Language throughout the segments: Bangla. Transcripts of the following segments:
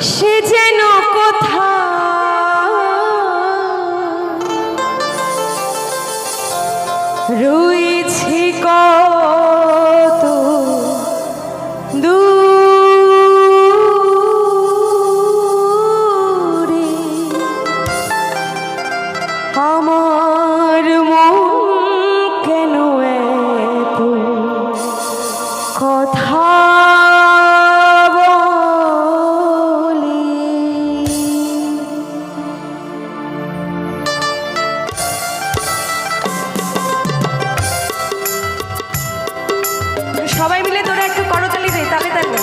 সে যেন কোথা রয়েছে কত দূরে আমার মন কেন এত কথা সবাই মিলে তোরা একটু করতালি দে, তালে তালে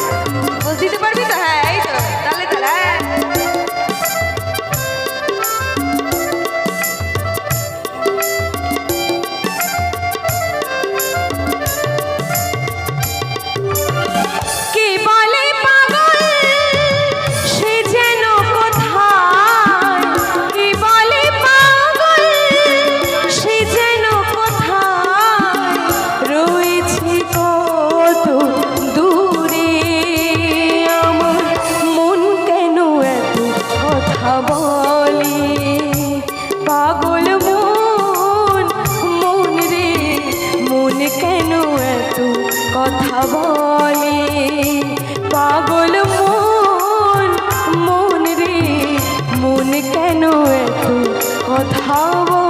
বুঝ দিতে পারবি তো? হ্যাঁ এই তো তালে তালে। কে বলে পাগল সে যেন কোথায়, কে বলে পাগল সে যেন কোথায় রয়েছে কত দূরে আমার মন কেন এত কথা বলে পাগল মন মন রে মন কেন এত কথা বলে পাগল মন মন রে মন কেন এত কথা বলে।